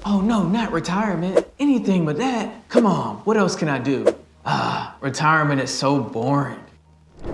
Oh no, not retirement. Anything but that. Come on, what else can I do? Retirement is so boring.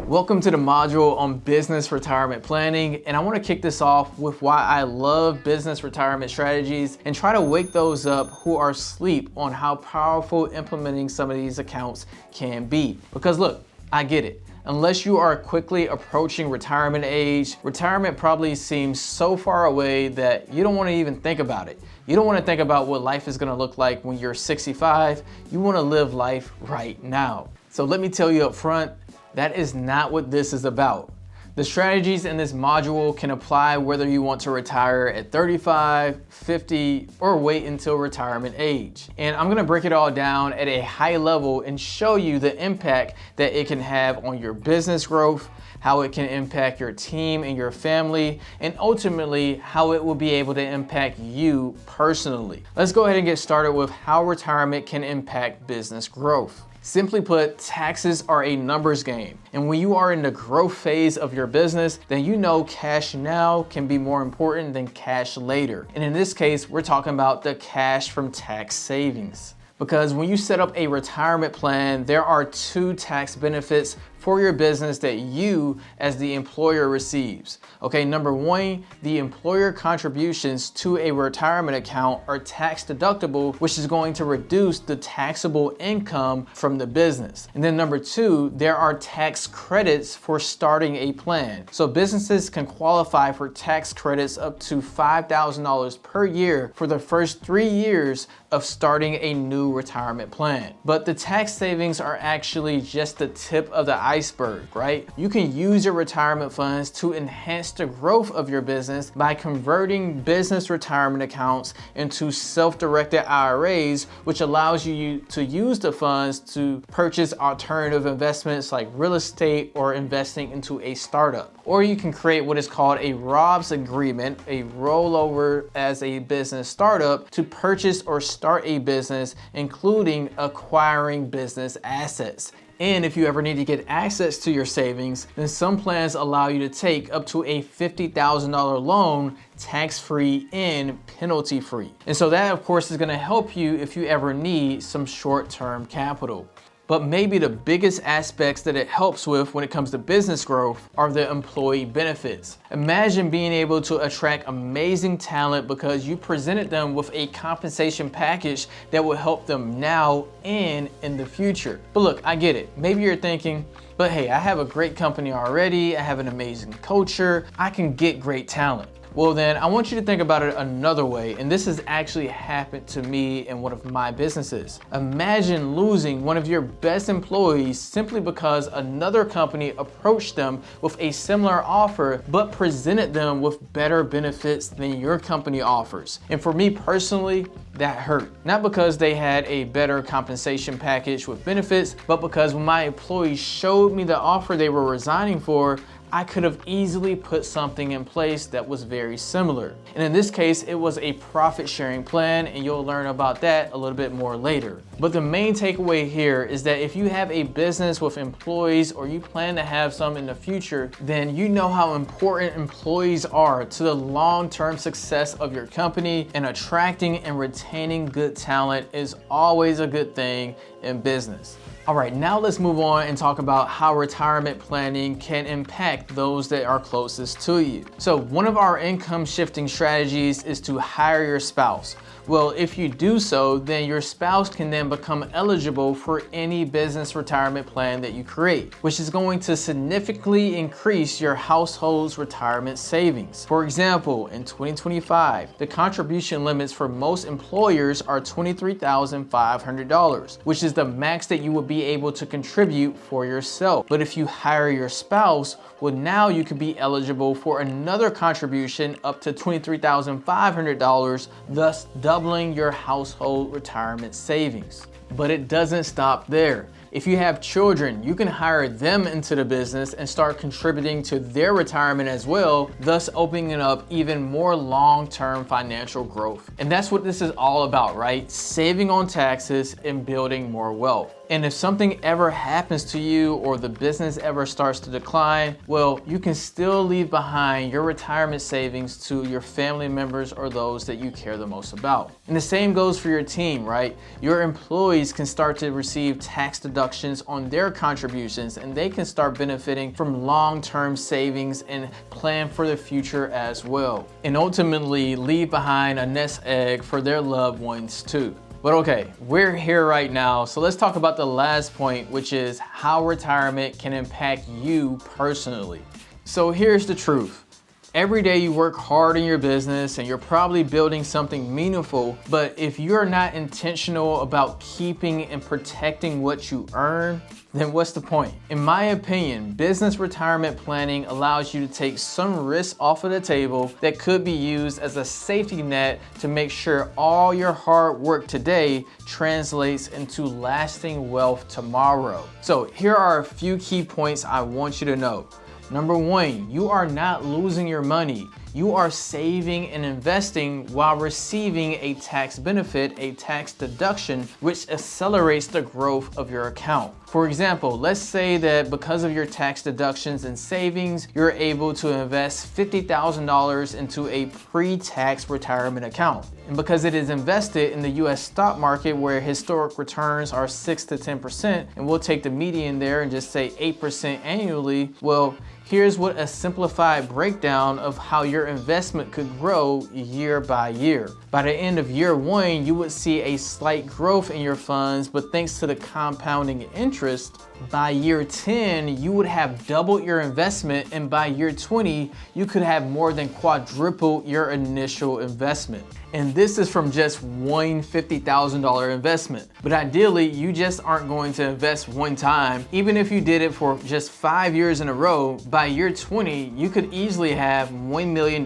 Welcome to the module on business retirement planning, and I want to kick this off with why I love business retirement strategies and try to wake those up who are asleep on how powerful implementing some of these accounts can be. Because look, I get it. Unless you are quickly approaching retirement age, retirement probably seems so far away that you don't want to even think about it. You don't want to think about what life is going to look like when you're 65. You want to live life right now. So let me tell you up front, that is not what this is about. The strategies in this module can apply whether you want to retire at 35, 50, or wait until retirement age. And I'm gonna break it all down at a high level and show you the impact that it can have on your business growth, how it can impact your team and your family, and ultimately how it will be able to impact you personally. Let's go ahead and get started with how retirement can impact business growth. Simply put, taxes are a numbers game. And when you are in the growth phase of your business, then you know cash now can be more important than cash later. And in this case, we're talking about the cash from tax savings. Because when you set up a retirement plan, there are two tax benefits for your business that you as the employer receives. Okay, number one, the employer contributions to a retirement account are tax deductible, which is going to reduce the taxable income from the business. And then number two, there are tax credits for starting a plan. So businesses can qualify for tax credits up to $5,000 per year for the first 3 years of starting a new retirement plan. But the tax savings are actually just the tip of the iceberg, right? You can use your retirement funds to enhance the growth of your business by converting business retirement accounts into self-directed IRAs, which allows you to use the funds to purchase alternative investments like real estate or investing into a startup. Or you can create what is called a Roth agreement, a rollover as a business startup to purchase or start a business, including acquiring business assets. And if you ever need to get access to your savings, then some plans allow you to take up to a $50,000 loan tax-free and penalty-free. And so that, of course, is going to help you if you ever need some short-term capital. But maybe the biggest aspects that it helps with when it comes to business growth are the employee benefits. Imagine being able to attract amazing talent because you presented them with a compensation package that will help them now and in the future. But look, I get it. Maybe you're thinking, but hey, I have a great company already. I have an amazing culture. I can get great talent. Well then, I want you to think about it another way, and this has actually happened to me in one of my businesses. Imagine losing one of your best employees simply because another company approached them with a similar offer but presented them with better benefits than your company offers. And for me personally, that hurt. Not because they had a better compensation package with benefits, but because when my employees showed me the offer they were resigning for, I could have easily put something in place that was very similar. And in this case, it was a profit sharing plan, and you'll learn about that a little bit more later. But the main takeaway here is that if you have a business with employees or you plan to have some in the future, then you know how important employees are to the long-term success of your company, and attracting and retaining good talent is always a good thing in business. All right, now let's move on and talk about how retirement planning can impact those that are closest to you. So one of our income shifting strategies is to hire your spouse. Well, if you do so, then your spouse can then become eligible for any business retirement plan that you create, which is going to significantly increase your household's retirement savings. For example, in 2025, the contribution limits for most employers are $23,500, which is the max that you would be able to contribute for yourself. But if you hire your spouse, well, now you could be eligible for another contribution up to $23,500, thus doubling your household retirement savings. But it doesn't stop there. If you have children, you can hire them into the business and start contributing to their retirement as well, thus opening up even more long-term financial growth. And that's what this is all about, right? Saving on taxes and building more wealth. And if something ever happens to you or the business ever starts to decline, well, you can still leave behind your retirement savings to your family members or those that you care the most about. And the same goes for your team, right? Your employees can start to receive tax deductions on their contributions, and they can start benefiting from long-term savings and plan for the future as well. And ultimately leave behind a nest egg for their loved ones too. But okay, we're here right now, so let's talk about the last point, which is how retirement can impact you personally. So here's the truth. Every day you work hard in your business and you're probably building something meaningful, but if you're not intentional about keeping and protecting what you earn, then what's the point? In my opinion, business retirement planning allows you to take some risks off of the table that could be used as a safety net to make sure all your hard work today translates into lasting wealth tomorrow. So here are a few key points I want you to know. Number one, you are not losing your money. You are saving and investing while receiving a tax benefit, a tax deduction, which accelerates the growth of your account. For example, let's say that because of your tax deductions and savings, you're able to invest $50,000 into a pre-tax retirement account. And because it is invested in the US stock market where historic returns are 6 to 10%, and we'll take the median there and just say 8% annually, well, here's what a simplified breakdown of how your investment could grow year by year. By the end of year one, you would see a slight growth in your funds, but thanks to the compounding interest, by year 10, you would have doubled your investment, and by year 20, you could have more than quadrupled your initial investment. And this is from just one $50,000 investment. But ideally, you just aren't going to invest one time. Even if you did it for just 5 years in a row, by year 20, you could easily have $1 million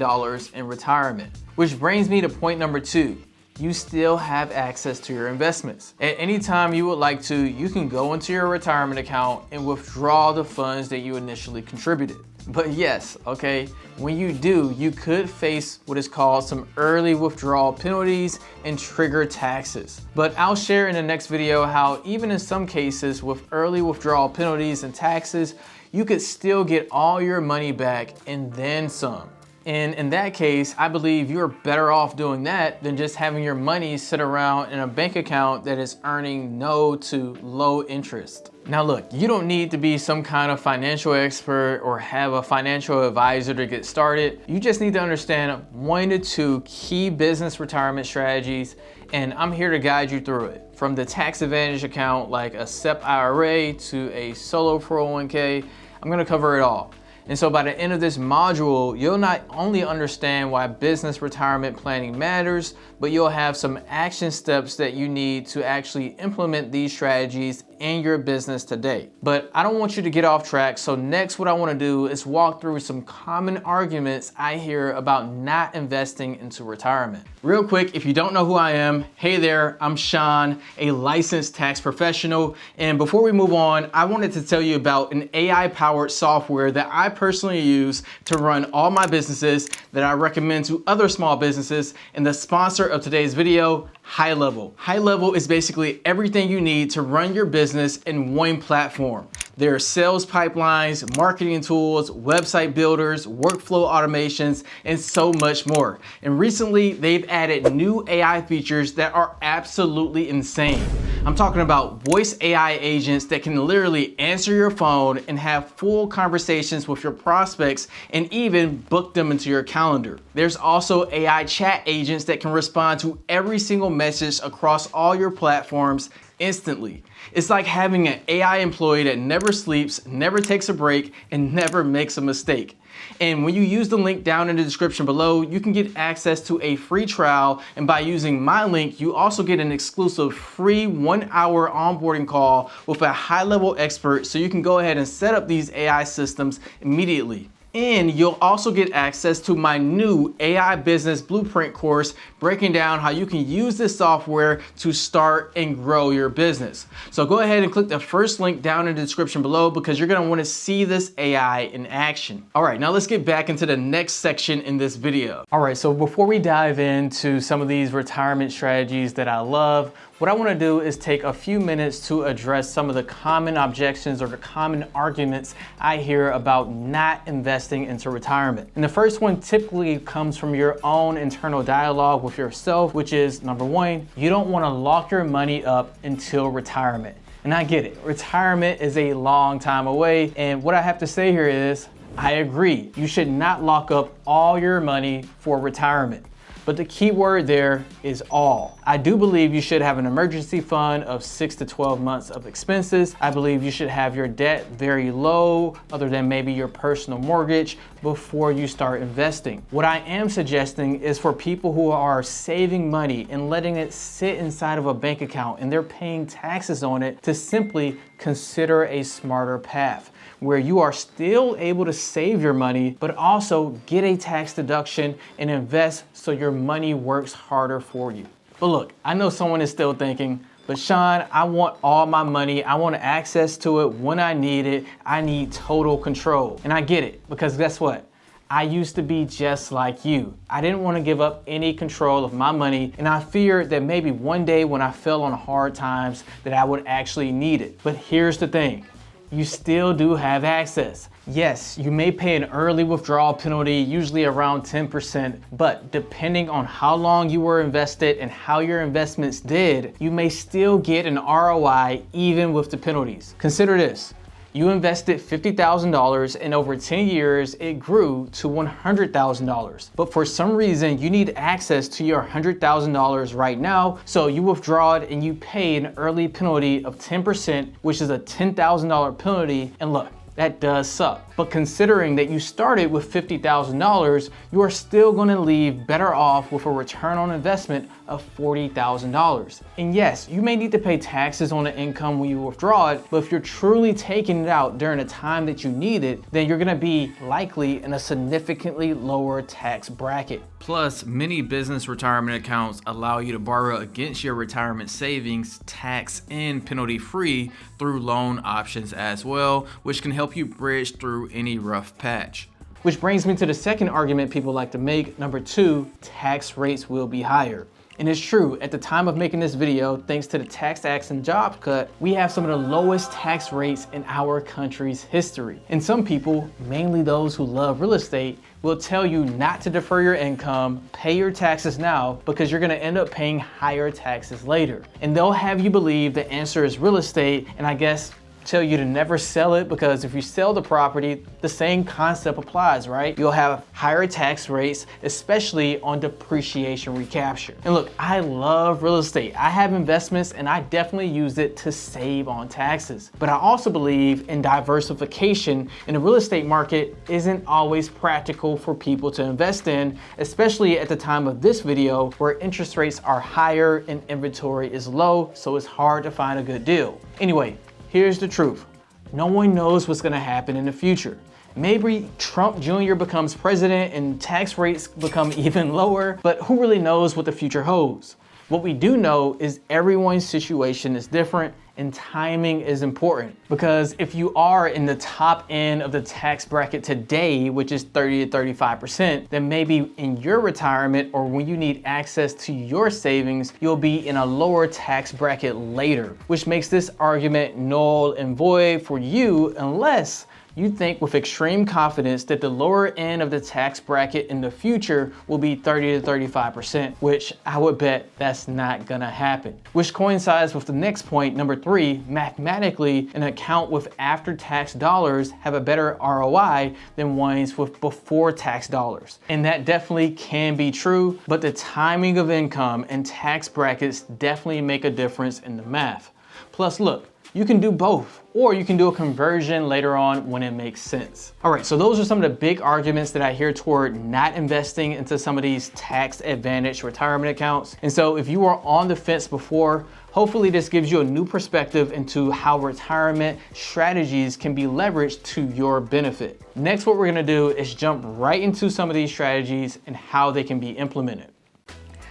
in retirement. Which brings me to point number 2. You still have access to your investments. At any time you would like to, you can go into your retirement account and withdraw the funds that you initially contributed. But yes, okay, when you do, you could face what is called some early withdrawal penalties and trigger taxes. But I'll share in the next video how even in some cases with early withdrawal penalties and taxes, you could still get all your money back and then some. And in that case, I believe you're better off doing that than just having your money sit around in a bank account that is earning no to low interest. Now look, you don't need to be some kind of financial expert or have a financial advisor to get started. You just need to understand 1 to 2 key business retirement strategies, and I'm here to guide you through it. From the tax advantage account like a SEP IRA to a solo 401k, I'm gonna cover it all. And so by the end of this module, you'll not only understand why business retirement planning matters, but you'll have some action steps that you need to actually implement these strategies in your business today. But I don't want you to get off track. So next, what I want to do is walk through some common arguments I hear about not investing into retirement. Real quick, if you don't know who I am, hey there, I'm Sean, a licensed tax professional. And before we move on, I wanted to tell you about an AI-powered software that I personally use to run all my businesses that I recommend to other small businesses. And the sponsor of today's video, GoHighLevel. GoHighLevel is basically everything you need to run your business in one platform. There are sales pipelines, marketing tools, website builders, workflow automations, and so much more. And recently, they've added new AI features that are absolutely insane. I'm talking about voice AI agents that can literally answer your phone and have full conversations with your prospects and even book them into your calendar. There's also AI chat agents that can respond to every single message across all your platforms instantly. It's like having an AI employee that never sleeps, never takes a break, and never makes a mistake. And when you use the link down in the description below, you can get access to a free trial. And by using my link, you also get an exclusive free 1-hour onboarding call with a high-level expert so you can go ahead and set up these AI systems immediately. And you'll also get access to my new AI Business Blueprint course, breaking down how you can use this software to start and grow your business. So go ahead and click the first link down in the description below because you're gonna wanna see this AI in action. All right, now let's get back into the next section in this video. All right, so before we dive into some of these retirement strategies that I love, what I want to do is take a few minutes to address some of the common objections or the common arguments I hear about not investing into retirement. And the first one typically comes from your own internal dialogue with yourself, which is number one, you don't want to lock your money up until retirement. And I get it, retirement is a long time away. And what I have to say here is, I agree, you should not lock up all your money for retirement. But the key word there is all. I do believe you should have an emergency fund of 6 to 12 months of expenses. I believe you should have your debt very low, other than maybe your personal mortgage, before you start investing. What I am suggesting is for people who are saving money and letting it sit inside of a bank account and they're paying taxes on it, to simply consider a smarter path where you are still able to save your money, but also get a tax deduction and invest so your money works harder for you. But look, I know someone is still thinking, but Sean, I want all my money. I want access to it when I need it. I need total control. And I get it, because guess what? I used to be just like you. I didn't want to give up any control of my money, and I feared that maybe one day when I fell on hard times that I would actually need it. But here's the thing. You still do have access. Yes, you may pay an early withdrawal penalty, usually around 10%, but depending on how long you were invested and how your investments did, you may still get an ROI even with the penalties. Consider this. You invested $50,000 and over 10 years, it grew to $100,000. But for some reason, you need access to your $100,000 right now. So you withdraw it and you pay an early penalty of 10%, which is a $10,000 penalty. And look, that does suck. But considering that you started with $50,000, you are still gonna leave better off with a return on investment of $40,000. And yes, you may need to pay taxes on the income when you withdraw it, but if you're truly taking it out during the time that you need it, then you're gonna be likely in a significantly lower tax bracket. Plus, many business retirement accounts allow you to borrow against your retirement savings tax and penalty free through loan options as well, which can help you bridge through any rough patch. Which brings me to the second argument people like to make. Number two, tax rates will be higher. And it's true, at the time of making this video, thanks to the Tax Acts and Jobs Cut, we have some of the lowest tax rates in our country's history. And some people, mainly those who love real estate, will tell you not to defer your income, pay your taxes now, because you're gonna end up paying higher taxes later. And they'll have you believe the answer is real estate, and I guess tell you to never sell it, because if you sell the property, the same concept applies, right? You'll have higher tax rates, especially on depreciation recapture. And look, I love real estate. I have investments and I definitely use it to save on taxes. But I also believe in diversification, and the real estate market isn't always practical for people to invest in, especially at the time of this video where interest rates are higher and inventory is low, so it's hard to find a good deal. Anyway, here's the truth. No one knows what's gonna happen in the future. Maybe Trump Jr. becomes president and tax rates become even lower, but who really knows what the future holds? What we do know is everyone's situation is different, and timing is important, because if you are in the top end of the tax bracket today, which is 30 to 35%, then maybe in your retirement or when you need access to your savings, you'll be in a lower tax bracket later, which makes this argument null and void for you unless you think with extreme confidence that the lower end of the tax bracket in the future will be 30 to 35%, which I would bet that's not gonna happen. Which coincides with the next point, number three. Mathematically, an account with after-tax dollars have a better ROI than ones with before-tax dollars. And that definitely can be true, but the timing of income and tax brackets definitely make a difference in the math. Plus, look, You can do both, or you can do a conversion later on when it makes sense. All right, so those are some of the big arguments that I hear toward not investing into some of these tax advantage retirement accounts. And so if you were on the fence before, hopefully this gives you a new perspective into how retirement strategies can be leveraged to your benefit. Next, what we're gonna do is jump right into some of these strategies and how they can be implemented.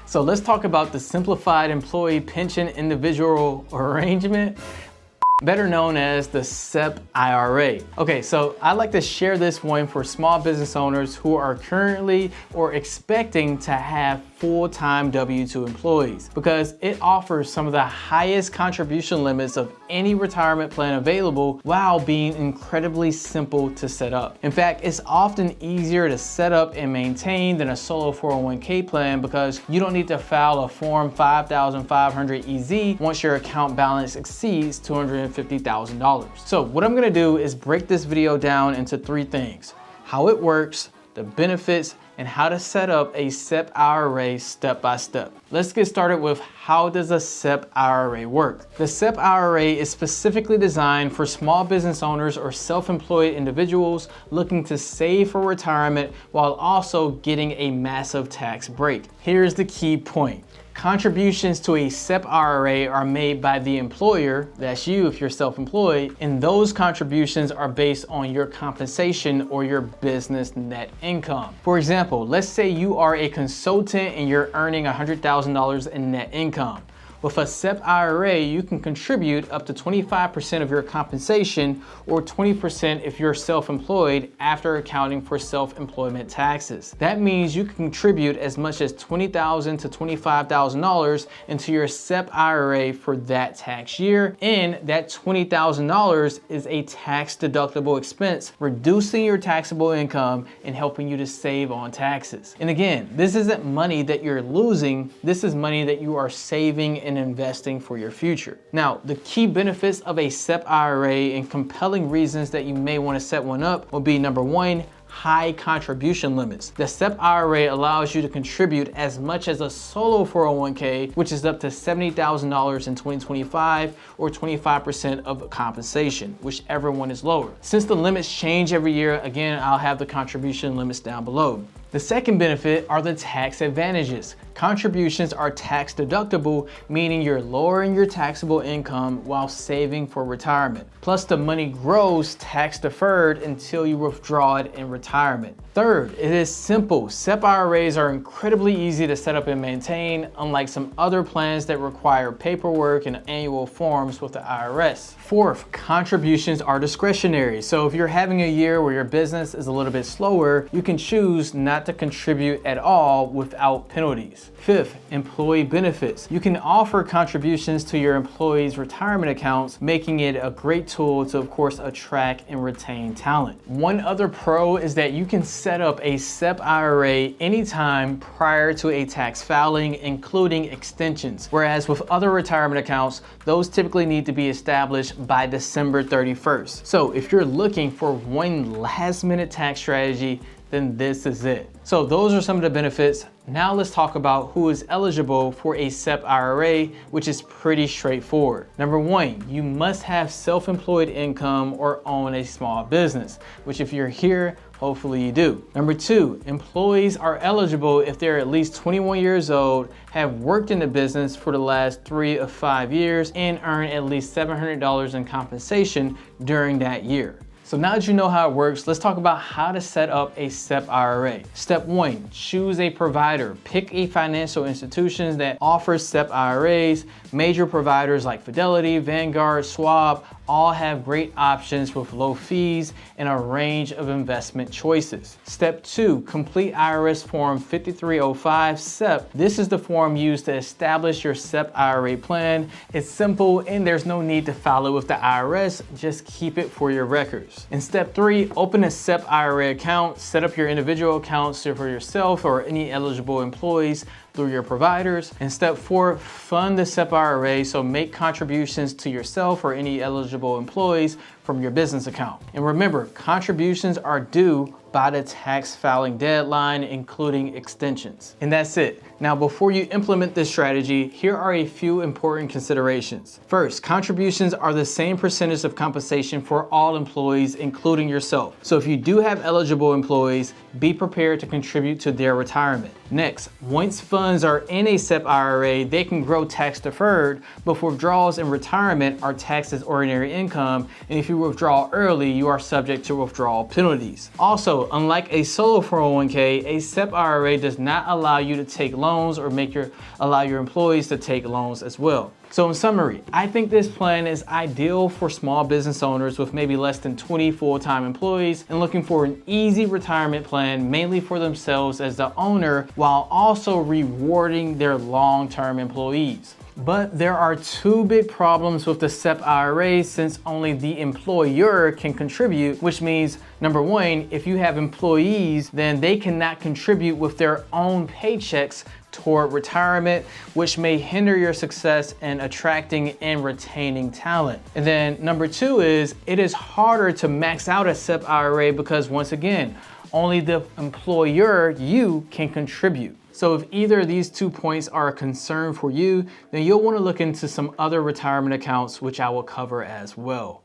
So let's talk about the Simplified Employee Pension Individual Arrangement, better known as the SEP IRA. Okay, so I like to share this one for small business owners who are currently or expecting to have full-time W-2 employees, because it offers some of the highest contribution limits of any retirement plan available while being incredibly simple to set up. In fact, it's often easier to set up and maintain than a solo 401k plan, because you don't need to file a Form 5500 EZ once your account balance exceeds $250,000. So what I'm gonna do is break this video down into three things: how it works, the benefits, and how to set up a SEP IRA step by step. Let's get started with how does a SEP IRA work? The SEP IRA is specifically designed for small business owners or self-employed individuals looking to save for retirement while also getting a massive tax break. Here's the key point. Contributions to a SEP IRA are made by the employer, that's you if you're self-employed, and those contributions are based on your compensation or your business net income. For example, let's say you are a consultant and you're earning $100,000 in net income. With a SEP IRA, you can contribute up to 25% of your compensation, or 20% if you're self-employed, after accounting for self-employment taxes. That means you can contribute as much as $20,000 to $25,000 into your SEP IRA for that tax year, and that $20,000 is a tax-deductible expense, reducing your taxable income and helping you to save on taxes. And again, this isn't money that you're losing, this is money that you are saving and investing for your future. Now, the key benefits of a SEP IRA and compelling reasons that you may want to set one up will be: number one, high contribution limits. The SEP IRA allows you to contribute as much as a solo 401k, which is up to $70,000 in 2025, or 25% of compensation, whichever one is lower. Since the limits change every year, again, I'll have the contribution limits down below. The second benefit are the tax advantages. Contributions are tax deductible, meaning you're lowering your taxable income while saving for retirement. Plus, the money grows tax deferred until you withdraw it in retirement. Third, it is simple. SEP IRAs are incredibly easy to set up and maintain, unlike some other plans that require paperwork and annual forms with the IRS. Fourth, contributions are discretionary. So if you're having a year where your business is a little bit slower, you can choose not to contribute at all without penalties. Fifth, employee benefits. You can offer contributions to your employees' retirement accounts, making it a great tool to, of course, attract and retain talent. One other pro is that you can set up a SEP IRA anytime prior to a tax filing, including extensions. Whereas with other retirement accounts, those typically need to be established by December 31st. So if you're looking for one last-minute tax strategy, then this is it. So those are some of the benefits. Now let's talk about who is eligible for a SEP IRA, which is pretty straightforward. Number one, you must have self-employed income or own a small business, which if you're here, hopefully you do. Number two, employees are eligible if they're at least 21 years old, have worked in the business for the last 3 of 5 years, and earn at least $700 in compensation during that year. So now that you know how it works, let's talk about how to set up a SEP IRA. Step one, choose a provider. Pick a financial institution that offers SEP IRAs. Major providers like Fidelity, Vanguard, Schwab all have great options with low fees and a range of investment choices. Step two, complete IRS Form 5305 SEP. This is the form used to establish your SEP IRA plan. It's simple and there's no need to file it with the IRS, just keep it for your records. In step three, open a SEP IRA account. Set up your individual accounts for yourself or any eligible employees through your providers. And step four, fund the SEP IRA, so make contributions to yourself or any eligible employees from your business account. And remember, contributions are due by the tax filing deadline, including extensions. And that's it. Now, before you implement this strategy, here are a few important considerations. First, contributions are the same percentage of compensation for all employees, including yourself. So if you do have eligible employees, be prepared to contribute to their retirement. Next, once funds are in a SEP IRA, they can grow tax deferred, but withdrawals in retirement are taxed as ordinary income, and if you withdraw early, you are subject to withdrawal penalties. Also, unlike a solo 401k, a SEP IRA does not allow you to take loans or allow your employees to take loans as well. So in summary, I think this plan is ideal for small business owners with maybe less than 20 full-time employees and looking for an easy retirement plan mainly for themselves as the owner while also rewarding their long-term employees. But there are two big problems with the SEP IRA since only the employer can contribute, which means number one, if you have employees, then they cannot contribute with their own paychecks toward retirement, which may hinder your success in attracting and retaining talent. And then number two is it is harder to max out a SEP IRA because once again, only the employer, you, can contribute. So if either of these 2 points are a concern for you, then you'll want to look into some other retirement accounts, which I will cover as well.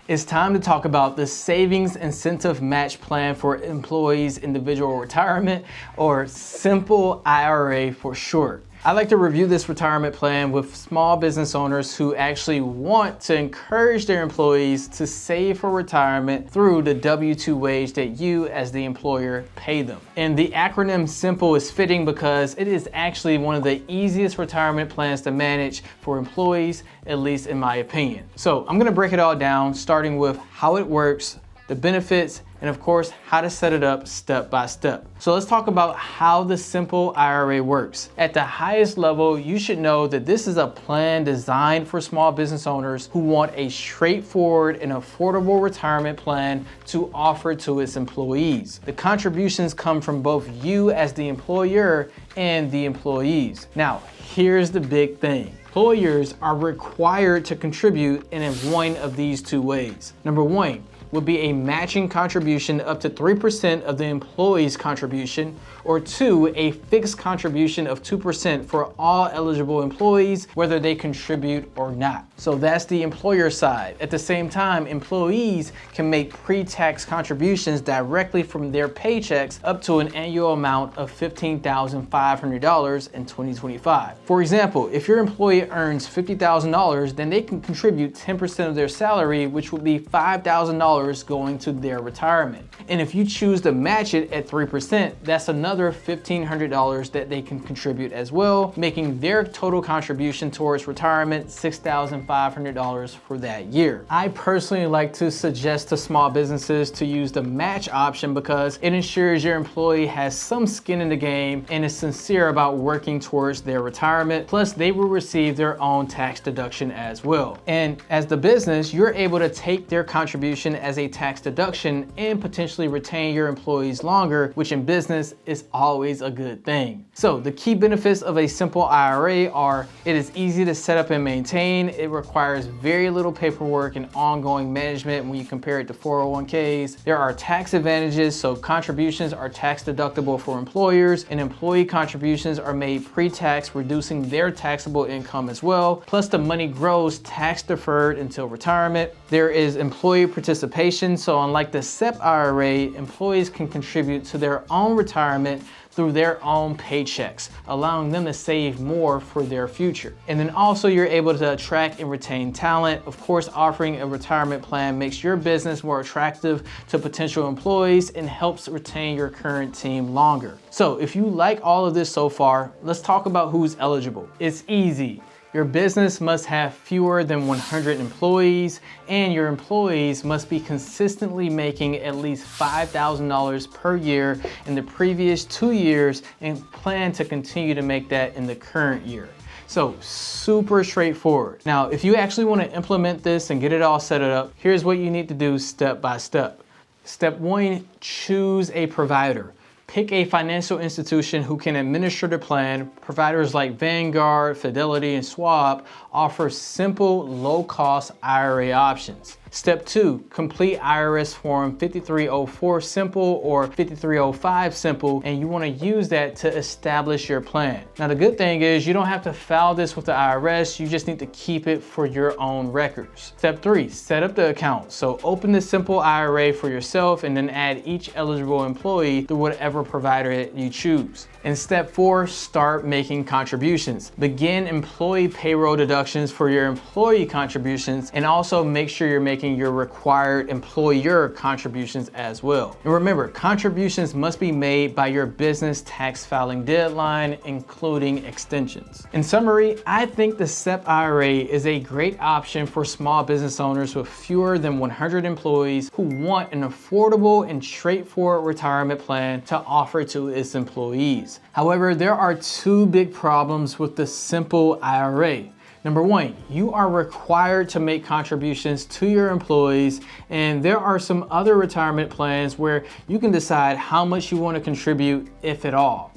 It's time to talk about the Savings Incentive Match Plan for Employees Individual Retirement, or SIMPLE IRA for short. I like to review this retirement plan with small business owners who actually want to encourage their employees to save for retirement through the W-2 wage that you as the employer pay them. And the acronym SIMPLE is fitting because it is actually one of the easiest retirement plans to manage for employees, at least in my opinion. So I'm gonna break it all down, starting with how it works, the benefits, and of course, how to set it up step by step. So let's talk about how the SIMPLE IRA works. At the highest level, you should know that this is a plan designed for small business owners who want a straightforward and affordable retirement plan to offer to its employees. The contributions come from both you as the employer and the employees. Now, here's the big thing. Employers are required to contribute in one of these two ways. Number one would be a matching contribution up to 3% of the employee's contribution, or two, a fixed contribution of 2% for all eligible employees, whether they contribute or not. So that's the employer side. At the same time, employees can make pre-tax contributions directly from their paychecks up to an annual amount of $15,500 in 2025. For example, if your employee earns $50,000, then they can contribute 10% of their salary, which would be $5,000 going to their retirement. And if you choose to match it at 3%, that's another $1,500 that they can contribute as well, making their total contribution towards retirement $6,500 for that year. I personally like to suggest to small businesses to use the match option because it ensures your employee has some skin in the game and is sincere about working towards their retirement. Plus, they will receive their own tax deduction as well. And as the business, you're able to take their contribution as a tax deduction and potentially retain your employees longer, which in business is always a good thing. So the key benefits of a SIMPLE IRA are it is easy to set up and maintain. It requires very little paperwork and ongoing management when you compare it to 401ks. There are tax advantages, so contributions are tax deductible for employers and employee contributions are made pre-tax, reducing their taxable income as well. Plus the money grows tax deferred until retirement. There is employee participation, so unlike the SEP IRA, employees can contribute to their own retirement through their own paychecks, allowing them to save more for their future. And then also you're able to attract and retain talent. Of course, offering a retirement plan makes your business more attractive to potential employees and helps retain your current team longer. So if you like all of this so far, let's talk about who's eligible. It's easy. Your business must have fewer than 100 employees, and your employees must be consistently making at least $5,000 per year in the previous 2 years and plan to continue to make that in the current year. So super straightforward. Now, if you actually want to implement this and get it all set up, here's what you need to do step by step. Step one, choose a provider. Pick a financial institution who can administer the plan. Providers like Vanguard, Fidelity, and Schwab offer simple, low-cost IRA options. Step 2, complete IRS Form 5304 Simple or 5305 Simple, and you want to use that to establish your plan. Now the good thing is you don't have to file this with the IRS, you just need to keep it for your own records. Step 3, set up the account. So open the Simple IRA for yourself and then add each eligible employee to whatever provider that you choose. And step 4, start making contributions. Begin employee payroll deductions for your employee contributions, and also make sure you're making your required employer contributions as well. And remember, contributions must be made by your business tax filing deadline, including extensions. In summary, I think the SEP IRA is a great option for small business owners with fewer than 100 employees who want an affordable and straightforward retirement plan to offer to its employees. However, there are two big problems with the Simple IRA. Number 1, you are required to make contributions to your employees, and there are some other retirement plans where you can decide how much you want to contribute, if at all.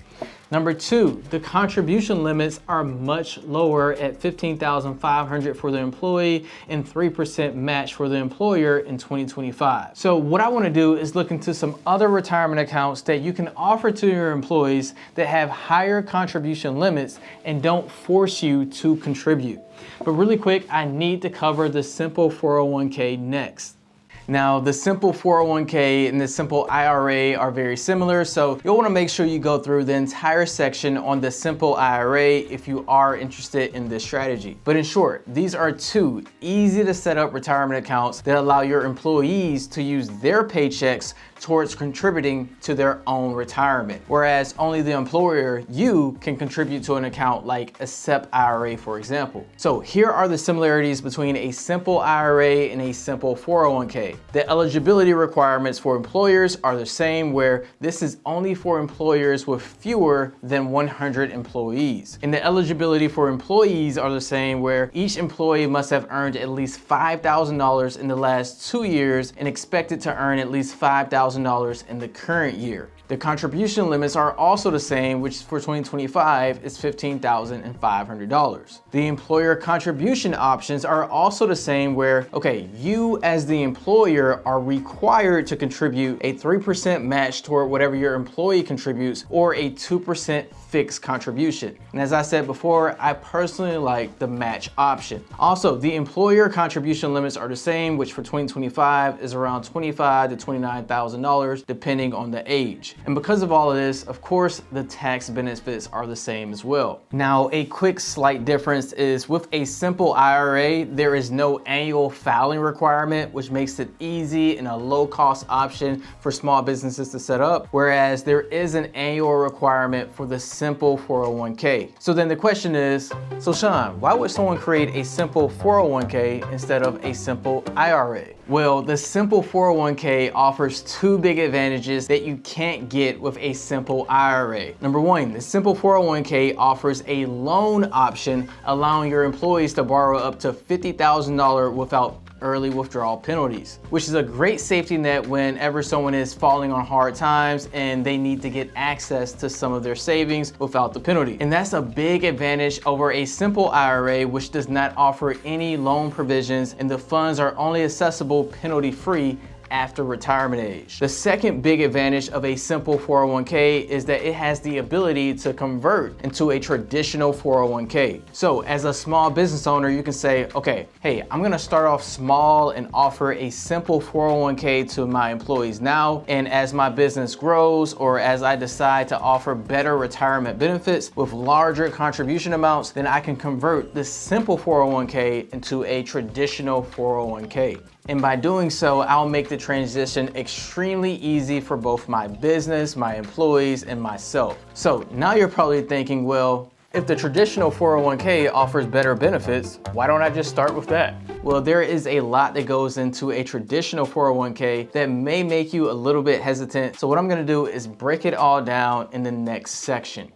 Number 2, the contribution limits are much lower at $15,500 for the employee and 3% match for the employer in 2025. So what I want to do is look into some other retirement accounts that you can offer to your employees that have higher contribution limits and don't force you to contribute. But really quick, I need to cover the Simple 401k next. Now, the Simple 401k and the Simple IRA are very similar, so you'll want to make sure you go through the entire section on the Simple IRA if you are interested in this strategy. But in short, these are two easy to set up retirement accounts that allow your employees to use their paychecks towards contributing to their own retirement, whereas only the employer, you, can contribute to an account like a SEP IRA, for example. So here are the similarities between a Simple IRA and a Simple 401k. The eligibility requirements for employers are the same, where this is only for employers with fewer than 100 employees. And the eligibility for employees are the same, where each employee must have earned at least $5,000 in the last 2 years and expected to earn at least $5,000 in the current year. The contribution limits are also the same, which for 2025 is $15,500. The employer contribution options are also the same, where, okay, you as the employer are required to contribute a 3% match toward whatever your employee contributes, or a 2% fixed contribution. And as I said before, I personally like the match option. Also, the employer contribution limits are the same, which for 2025 is around $25,000 to $29,000, depending on the age. And because of all of this, of course, the tax benefits are the same as well. Now, a quick slight difference is with a Simple IRA, there is no annual filing requirement, which makes it easy and a low-cost option for small businesses to set up, whereas there is an annual requirement for the Simple 401k. So then the question is, so Sean, why would someone create a Simple 401k instead of a Simple IRA? Well, the Simple 401k offers two big advantages that you can't get with a Simple IRA. Number 1, the Simple 401k offers a loan option, allowing your employees to borrow up to $50,000 without early withdrawal penalties, which is a great safety net whenever someone is falling on hard times and they need to get access to some of their savings without the penalty. And that's a big advantage over a Simple IRA, which does not offer any loan provisions, and the funds are only accessible penalty-free after retirement age. The second big advantage of a Simple 401k is that it has the ability to convert into a traditional 401k. So as a small business owner, you can say, okay, hey, I'm gonna start off small and offer a Simple 401k to my employees now, and as my business grows, or as I decide to offer better retirement benefits with larger contribution amounts, then I can convert the Simple 401k into a traditional 401k. And by doing so, I'll make the transition extremely easy for both my business, my employees, and myself. So now you're probably thinking, well, if the traditional 401k offers better benefits, why don't I just start with that? Well, there is a lot that goes into a traditional 401k that may make you a little bit hesitant. So what I'm gonna do is break it all down in the next section.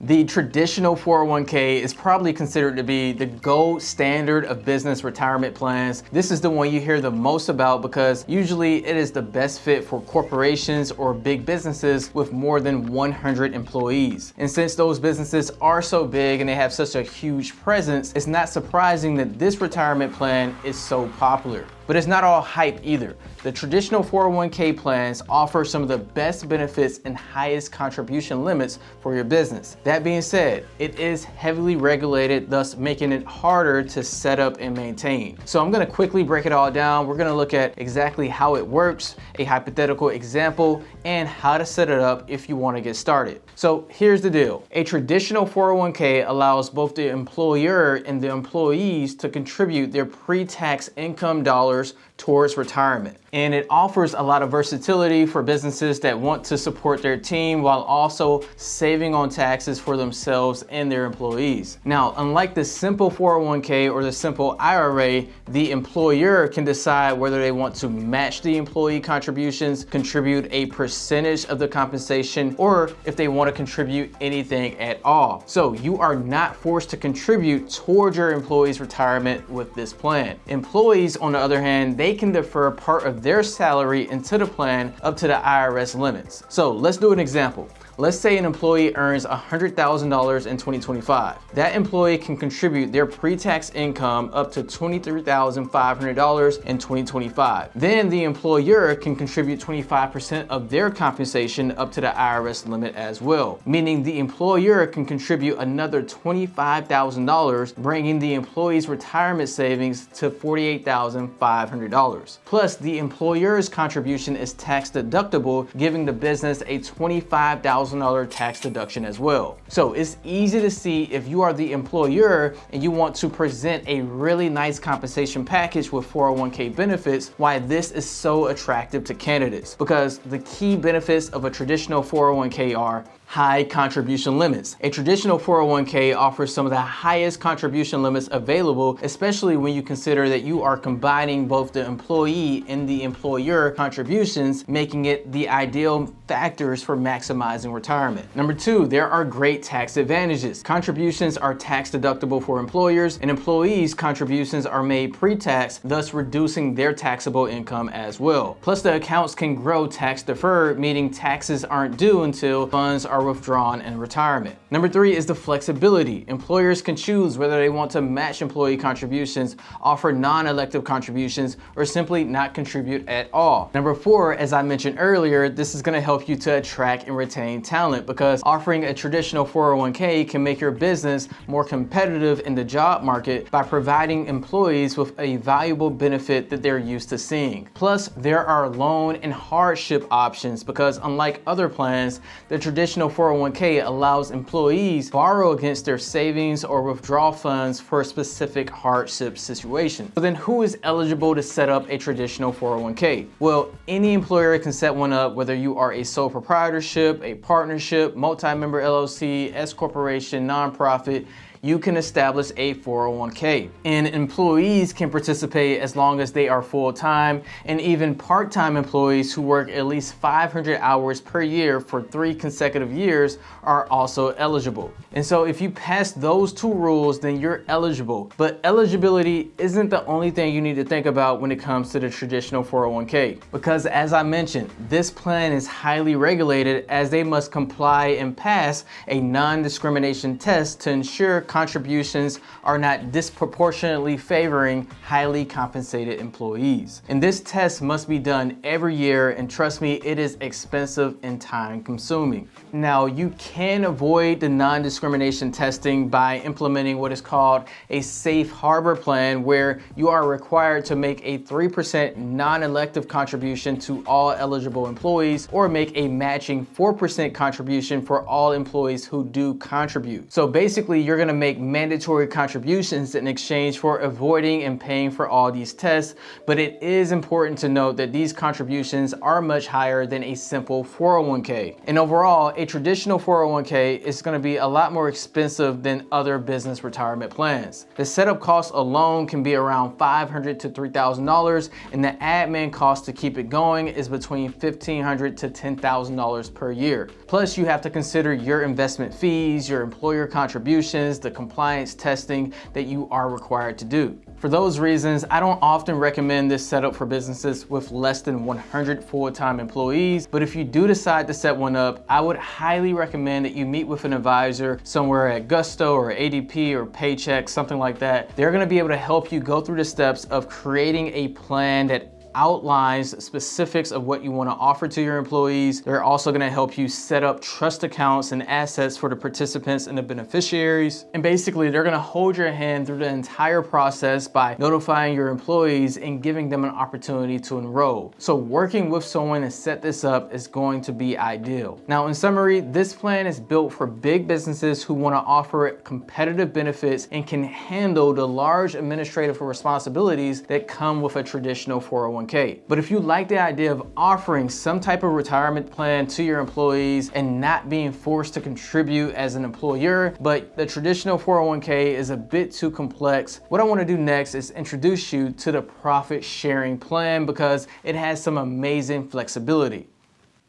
The traditional 401k is probably considered to be the gold standard of business retirement plans. This is the one you hear the most about because usually it is the best fit for corporations or big businesses with more than 100 employees. And since those businesses are so big and they have such a huge presence, it's not surprising that this retirement plan is so popular. But But it's not all hype either. The traditional 401k plans offer some of the best benefits and highest contribution limits for your business. That being said, it is heavily regulated, thus making it harder to set up and maintain. So I'm gonna quickly break it all down. We're gonna look at exactly how it works, a hypothetical example, and how to set it up if you wanna get started. So here's the deal. A traditional 401k allows both the employer and the employees to contribute their pre-tax income dollars towards retirement. And it offers a lot of versatility for businesses that want to support their team while also saving on taxes for themselves and their employees. Now, unlike the simple 401k or the simple IRA, the employer can decide whether they want to match the employee contributions, contribute a percentage of the compensation, or if they want to contribute anything at all. So you are not forced to contribute towards your employee's retirement with this plan. Employees, on the other hand, they can defer part of their salary into the plan up to the IRS limits. So let's do an example. Let's say an employee earns $100,000 in 2025. That employee can contribute their pre-tax income up to $23,500 in 2025. Then the employer can contribute 25% of their compensation up to the IRS limit as well, meaning the employer can contribute another $25,000, bringing the employee's retirement savings to $48,500. Plus, the employer's contribution is tax deductible, giving the business a $25,000 tax deduction as well. So it's easy to see if you are the employer and you want to present a really nice compensation package with 401k benefits, why this is so attractive to candidates. Because the key benefits of a traditional 401k are high contribution limits. A traditional 401k offers some of the highest contribution limits available, especially when you consider that you are combining both the employee and the employer contributions, making it the ideal factors for maximizing retirement. Number two, there are great tax advantages. Contributions are tax deductible for employers, and employees' contributions are made pre-tax, thus reducing their taxable income as well. Plus, the accounts can grow tax deferred, meaning taxes aren't due until funds are withdrawn in retirement. Number three is the flexibility. Employers can choose whether they want to match employee contributions, offer non-elective contributions, or simply not contribute at all. Number four, as I mentioned earlier, this is going to help you to attract and retain talent, because offering a traditional 401k can make your business more competitive in the job market by providing employees with a valuable benefit that they're used to seeing. Plus, there are loan and hardship options, because unlike other plans, the traditional 401k allows employees to borrow against their savings or withdraw funds for a specific hardship situation. So then who is eligible to set up a traditional 401k? Well, any employer can set one up, whether you are a sole proprietorship, a partnership, multi-member LLC, S corporation, nonprofit. You can establish a 401k. And employees can participate as long as they are full-time, and even part-time employees who work at least 500 hours per year for 3 consecutive years are also eligible. And so if you pass those two rules, then you're eligible. But eligibility isn't the only thing you need to think about when it comes to the traditional 401k. Because as I mentioned, this plan is highly regulated, as they must comply and pass a non-discrimination test to ensure contributions are not disproportionately favoring highly compensated employees. And this test must be done every year, and trust me, it is expensive and time consuming. Now, you can avoid the non-discrimination testing by implementing what is called a safe harbor plan, where you are required to make a 3% non-elective contribution to all eligible employees, or make a matching 4% contribution for all employees who do contribute. So basically, you're gonna make mandatory contributions in exchange for avoiding and paying for all these tests, but it is important to note that these contributions are much higher than a simple 401k. And overall, a traditional 401k is going to be a lot more expensive than other business retirement plans. The setup cost alone can be around $500 to $3,000, and the admin cost to keep it going is between $1,500 to $10,000 per year. Plus, you have to consider your investment fees, your employer contributions, the compliance testing that you are required to do. For those reasons, I don't often recommend this setup for businesses with less than 100 full-time employees, but if you do decide to set one up, I would highly recommend that you meet with an advisor somewhere at Gusto or ADP or Paycheck, something like that. They're gonna be able to help you go through the steps of creating a plan that outlines specifics of what you want to offer to your employees. They're also going to help you set up trust accounts and assets for the participants and the beneficiaries. And basically, they're going to hold your hand through the entire process by notifying your employees and giving them an opportunity to enroll. So working with someone to set this up is going to be ideal. Now, in summary, this plan is built for big businesses who want to offer competitive benefits and can handle the large administrative responsibilities that come with a traditional 401k. But if you like the idea of offering some type of retirement plan to your employees and not being forced to contribute as an employer, but the traditional 401k is a bit too complex, what I want to do next is introduce you to the profit sharing plan because it has some amazing flexibility.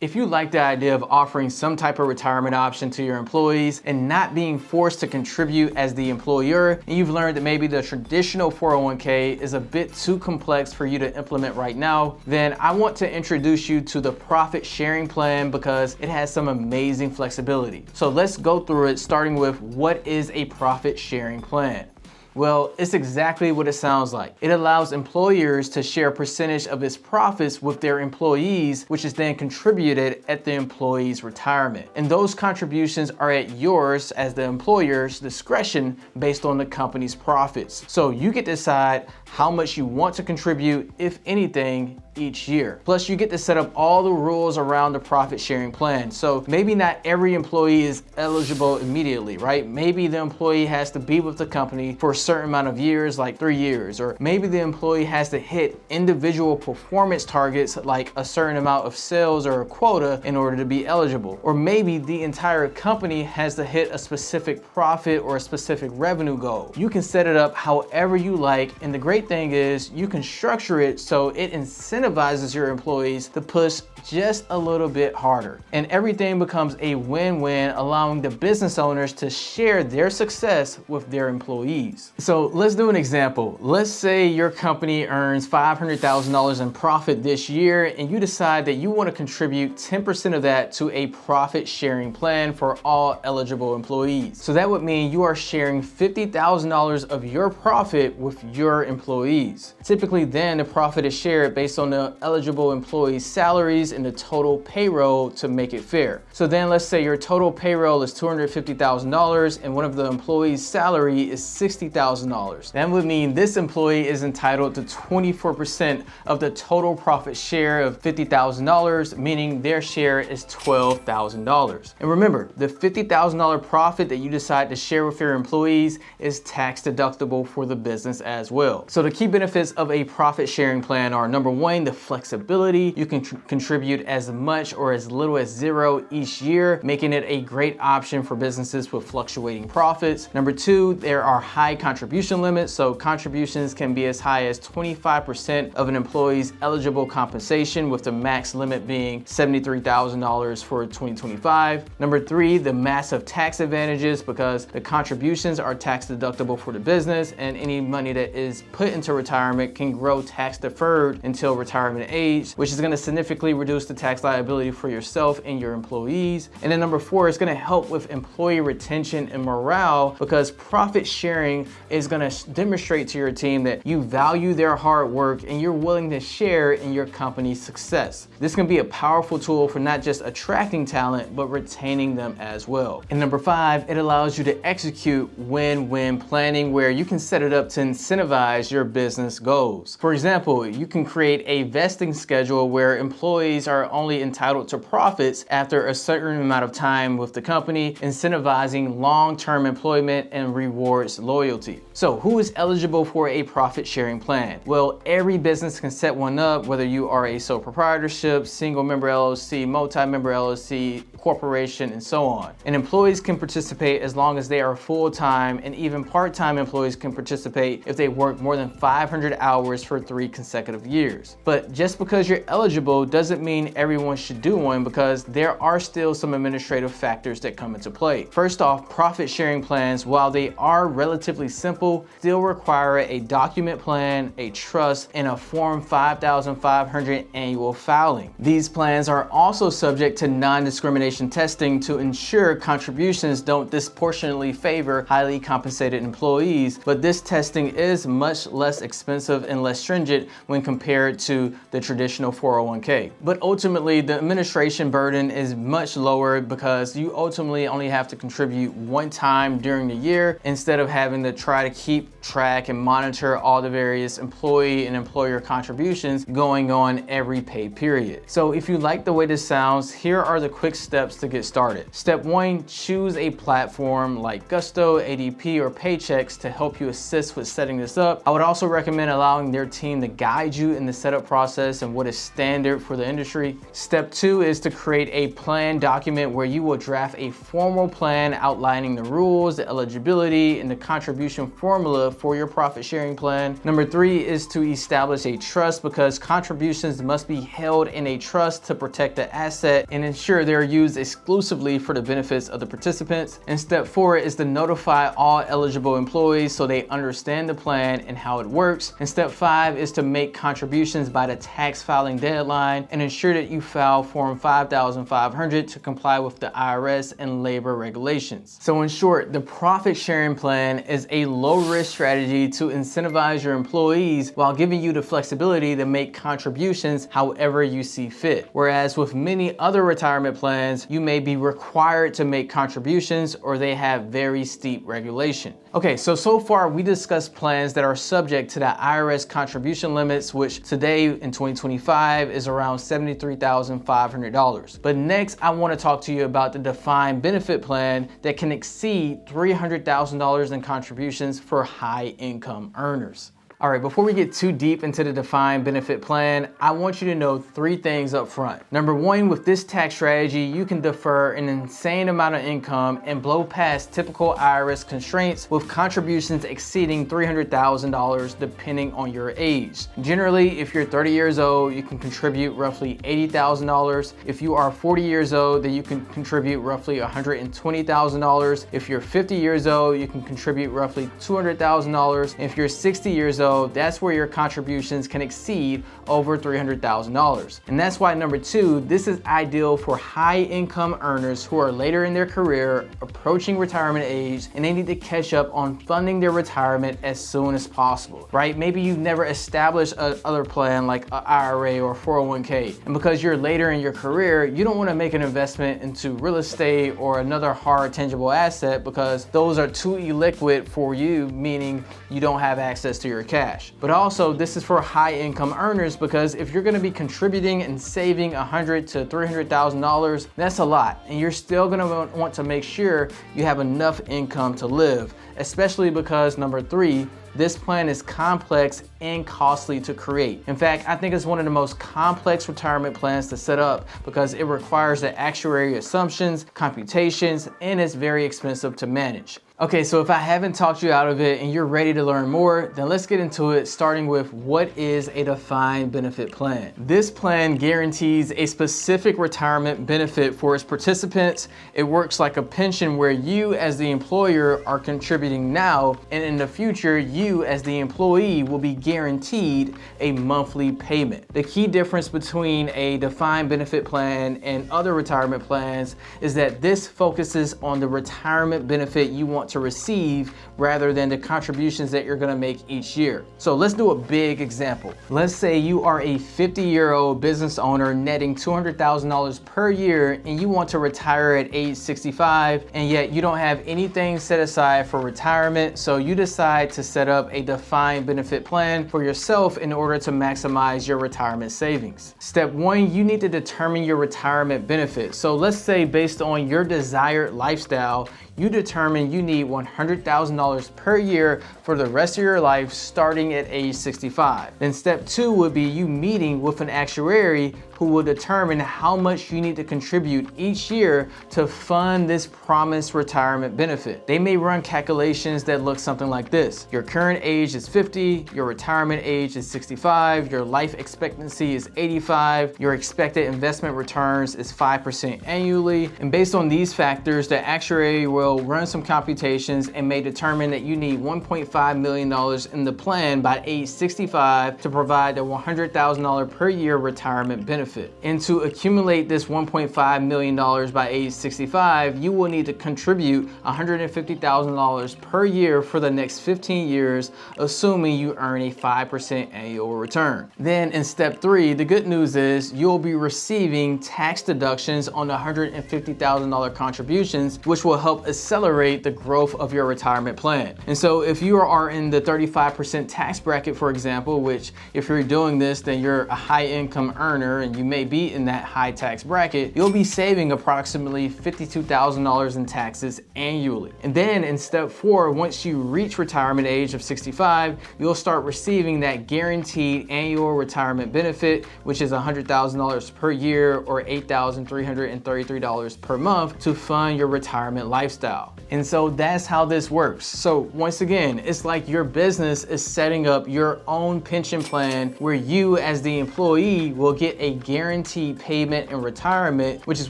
If you like the idea of offering some type of retirement option to your employees and not being forced to contribute as the employer, and you've learned that maybe the traditional 401k is a bit too complex for you to implement right now, then I want to introduce you to the profit sharing plan because it has some amazing flexibility. So let's go through it, starting with what is a profit sharing plan. Well, it's exactly what it sounds like. It allows employers to share a percentage of its profits with their employees, which is then contributed at the employee's retirement. And those contributions are at yours as the employer's discretion based on the company's profits. So you get to decide how much you want to contribute, if anything, each year. Plus, you get to set up all the rules around the profit sharing plan. So maybe not every employee is eligible immediately, right? Maybe the employee has to be with the company for a certain amount of years, like 3 years, or maybe the employee has to hit individual performance targets, like a certain amount of sales or a quota in order to be eligible. Or maybe the entire company has to hit a specific profit or a specific revenue goal. You can set it up however you like, and the great thing is you can structure it so it incentivizes your employees to push just a little bit harder. And everything becomes a win-win, allowing the business owners to share their success with their employees. So let's do an example. Let's say your company earns $500,000 in profit this year, and you decide that you want to contribute 10% of that to a profit sharing plan for all eligible employees. So that would mean you are sharing $50,000 of your profit with your employees. Typically then the profit is shared based on the eligible employees' salaries and the total payroll to make it fair. So then let's say your total payroll is $250,000 and one of the employees' salary is $60,000. That would mean this employee is entitled to 24% of the total profit share of $50,000, meaning their share is $12,000. And remember, the $50,000 profit that you decide to share with your employees is tax deductible for the business as well. So the key benefits of a profit sharing plan are: number one, the flexibility. You can contribute as much or as little as $0 each year, making it a great option for businesses with fluctuating profits. Number two, there are high contribution limits. So contributions can be as high as 25% of an employee's eligible compensation, with the max limit being $73,000 for 2025. Number three, the massive tax advantages, because the contributions are tax deductible for the business, and any money that is put into retirement can grow tax deferred until retirement age, which is going to significantly reduce the tax liability for yourself and your employees. And then number four, is going to help with employee retention and morale, because profit sharing is going to demonstrate to your team that you value their hard work and you're willing to share in your company's success. This can be a powerful tool for not just attracting talent, but retaining them as well. And number five, it allows you to execute win-win planning, where you can set it up to incentivize your business goals. For example, you can create a vesting schedule where employees are only entitled to profits after a certain amount of time with the company, incentivizing long-term employment and rewards loyalty. So who is eligible for a profit sharing plan? Well, every business can set one up, whether you are a sole proprietorship, single member LLC, multi-member LLC, corporation, and so on. And employees can participate as long as they are full-time, and even part-time employees can participate if they work more than 500 hours for 3 consecutive years. But just because you're eligible doesn't mean mean everyone should do one because there are still some administrative factors that come into play. First off, profit sharing plans, while they are relatively simple, still require a document plan, a trust, and a Form 5500 annual filing. These plans are also subject to non-discrimination testing to ensure contributions don't disproportionately favor highly compensated employees, but this testing is much less expensive and less stringent when compared to the traditional 401k. But ultimately, the administration burden is much lower because you ultimately only have to contribute one time during the year instead of having to try to keep track and monitor all the various employee and employer contributions going on every pay period. So if you like the way this sounds, here are the quick steps to get started. Step 1, choose a platform like Gusto, ADP, or Paychex to help you assist with setting this up. I would also recommend allowing their team to guide you in the setup process and what is standard for the industry. Step 2 is to create a plan document where you will draft a formal plan outlining the rules, the eligibility, and the contribution formula for your profit sharing plan. Number 3 is to establish a trust because contributions must be held in a trust to protect the asset and ensure they're used exclusively for the benefits of the participants. And step 4 is to notify all eligible employees so they understand the plan and how it works. And step 5 is to make contributions by the tax filing deadline and ensure that you file Form 5500 to comply with the IRS and labor regulations. So in short, the profit sharing plan is a low risk strategy to incentivize your employees while giving you the flexibility to make contributions however you see fit. Whereas with many other retirement plans, you may be required to make contributions or they have very steep regulation. Okay, so far we discussed plans that are subject to the IRS contribution limits, which today in 2025 is around $73,500. But next, I want to talk to you about the defined benefit plan that can exceed $300,000 in contributions for high income earners. All right, before we get too deep into the defined benefit plan, I want you to know 3 things up front. Number 1, with this tax strategy, you can defer an insane amount of income and blow past typical IRS constraints with contributions exceeding $300,000 depending on your age. Generally, if you're 30 years old, you can contribute roughly $80,000. If you are 40 years old, then you can contribute roughly $120,000. If you're 50 years old, you can contribute roughly $200,000. If you're 60 years old, that's where your contributions can exceed over $300,000. And that's why number 2, this is ideal for high income earners who are later in their career, approaching retirement age, and they need to catch up on funding their retirement as soon as possible, right? Maybe you've never established another plan like an IRA or 401k. And because you're later in your career, you don't want to make an investment into real estate or another hard tangible asset because those are too illiquid for you, meaning you don't have access to your cash. But also, this is for high income earners because if you're going to be contributing and saving $100,000 to $300,000, that's a lot. And you're still going to want to make sure you have enough income to live, especially because number 3, this plan is complex and costly to create. In fact, I think it's one of the most complex retirement plans to set up because it requires the actuary assumptions, computations, and it's very expensive to manage. Okay, so if I haven't talked you out of it and you're ready to learn more, then let's get into it, starting with what is a defined benefit plan. This plan guarantees a specific retirement benefit for its participants. It works like a pension where you as the employer are contributing now, and in the future, you as the employee will be guaranteed a monthly payment. The key difference between a defined benefit plan and other retirement plans is that this focuses on the retirement benefit you want to receive rather than the contributions that you're gonna make each year. So let's do a big example. Let's say you are a 50-year-old business owner netting $200,000 per year and you want to retire at age 65, and yet you don't have anything set aside for retirement, so you decide to set up a defined benefit plan for yourself in order to maximize your retirement savings. Step 1, you need to determine your retirement benefit. So let's say based on your desired lifestyle, you determine you need $100,000 per year for the rest of your life starting at age 65. Then step 2 would be you meeting with an actuary who will determine how much you need to contribute each year to fund this promised retirement benefit. They may run calculations that look something like this. Your current age is 50, your retirement age is 65, your life expectancy is 85, your expected investment returns is 5% annually. And based on these factors, the actuary will run some computations and may determine that you need $1.5 million in the plan by age 65 to provide the $100,000 per year retirement benefit. And to accumulate this $1.5 million by age 65, you will need to contribute $150,000 per year for the next 15 years, assuming you earn a 5% annual return. Then in step 3, the good news is you'll be receiving tax deductions on the $150,000 contributions, which will help accelerate the growth of your retirement plan. And so if you are in the 35% tax bracket, for example, which if you're doing this, then you're a high income earner and you may be in that high tax bracket, you'll be saving approximately $52,000 in taxes annually. And then in step 4, once you reach retirement age of 65, you'll start receiving that guaranteed annual retirement benefit, which is $100,000 per year or $8,333 per month to fund your retirement lifestyle. And so that's how this works. So once again, it's like your business is setting up your own pension plan where you as the employee will get a guaranteed payment in retirement, which is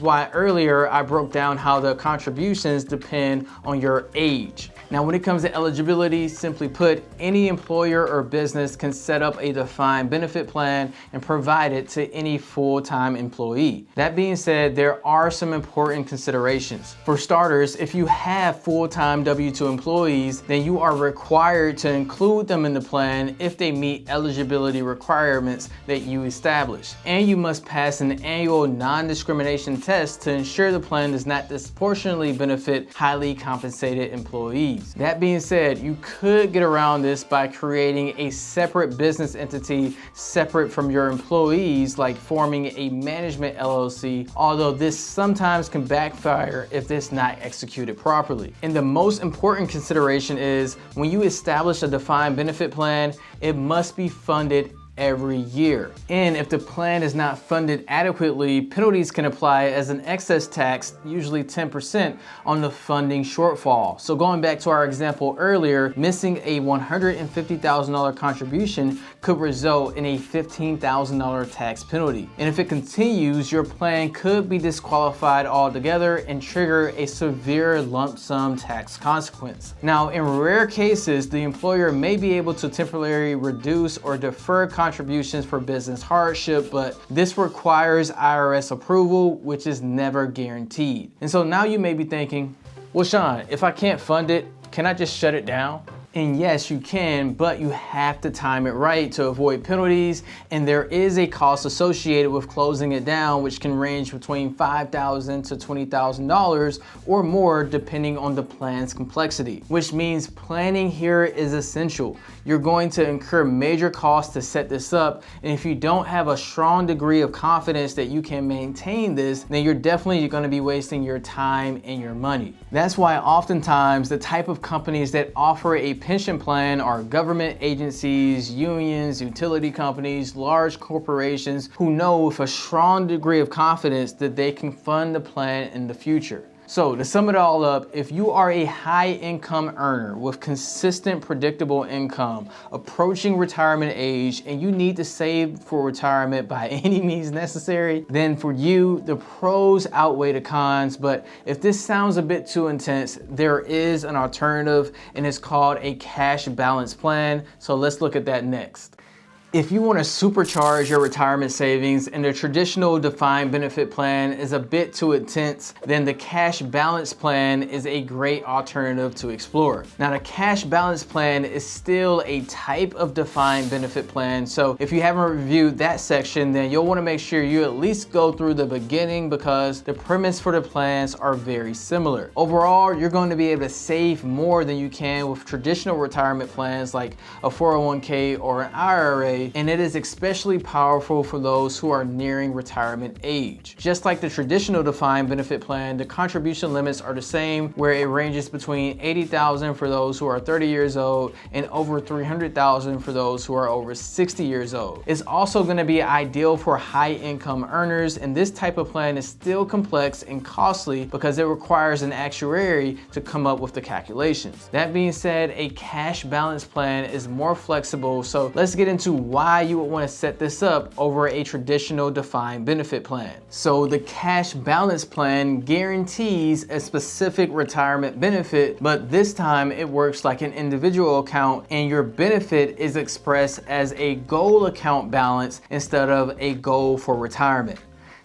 why earlier I broke down how the contributions depend on your age. Now, when it comes to eligibility, simply put, any employer or business can set up a defined benefit plan and provide it to any full-time employee. That being said, there are some important considerations. For starters, if you have full-time W-2 employees, then you are required to include them in the plan if they meet eligibility requirements that you establish. And you must pass an annual non-discrimination test to ensure the plan does not disproportionately benefit highly compensated employees. That being said, you could get around this by creating a separate business entity separate from your employees, like forming a management LLC, although this sometimes can backfire if it's not executed properly. And the most important consideration is when you establish a defined benefit plan, it must be funded every year. And if the plan is not funded adequately, penalties can apply as an excess tax, usually 10%, on the funding shortfall. So going back to our example earlier, missing a $150,000 contribution could result in a $15,000 tax penalty. And if it continues, your plan could be disqualified altogether and trigger a severe lump sum tax consequence. Now, in rare cases, the employer may be able to temporarily reduce or defer contributions for business hardship, but this requires IRS approval, which is never guaranteed. And so now you may be thinking, well, Sean, if I can't fund it, can I just shut it down? And yes, you can, but you have to time it right to avoid penalties, and there is a cost associated with closing it down, which can range between $5,000 to $20,000 or more depending on the plan's complexity, which means planning here is essential. You're going to incur major costs to set this up, and if you don't have a strong degree of confidence that you can maintain this, then you're definitely going to be wasting your time and your money. That's why oftentimes the type of companies that offer a pension plan are government agencies, unions, utility companies, large corporations who know with a strong degree of confidence that they can fund the plan in the future. So to sum it all up, if you are a high income earner with consistent, predictable income approaching retirement age and you need to save for retirement by any means necessary, then for you, the pros outweigh the cons. But if this sounds a bit too intense, there is an alternative, and it's called a cash balance plan. So let's look at that next. If you want to supercharge your retirement savings and the traditional defined benefit plan is a bit too intense, then the cash balance plan is a great alternative to explore. Now, the cash balance plan is still a type of defined benefit plan, so if you haven't reviewed that section, then you'll want to make sure you at least go through the beginning because the premise for the plans are very similar. Overall, you're going to be able to save more than you can with traditional retirement plans like a 401k or an IRA, early, and it is especially powerful for those who are nearing retirement age. Just like the traditional defined benefit plan, the contribution limits are the same, where it ranges between $80,000 for those who are 30 years old and over $300,000 for those who are over 60 years old. It's also going to be ideal for high income earners, and this type of plan is still complex and costly because it requires an actuary to come up with the calculations. That being said, a cash balance plan is more flexible, so let's get into why you would want to set this up over a traditional defined benefit plan. So the cash balance plan guarantees a specific retirement benefit, but this time it works like an individual account, and your benefit is expressed as a goal account balance instead of a goal for retirement.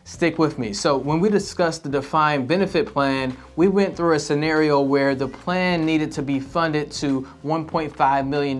Stick with me. So when we discussed the defined benefit plan, we went through a scenario where the plan needed to be funded to $1.5 million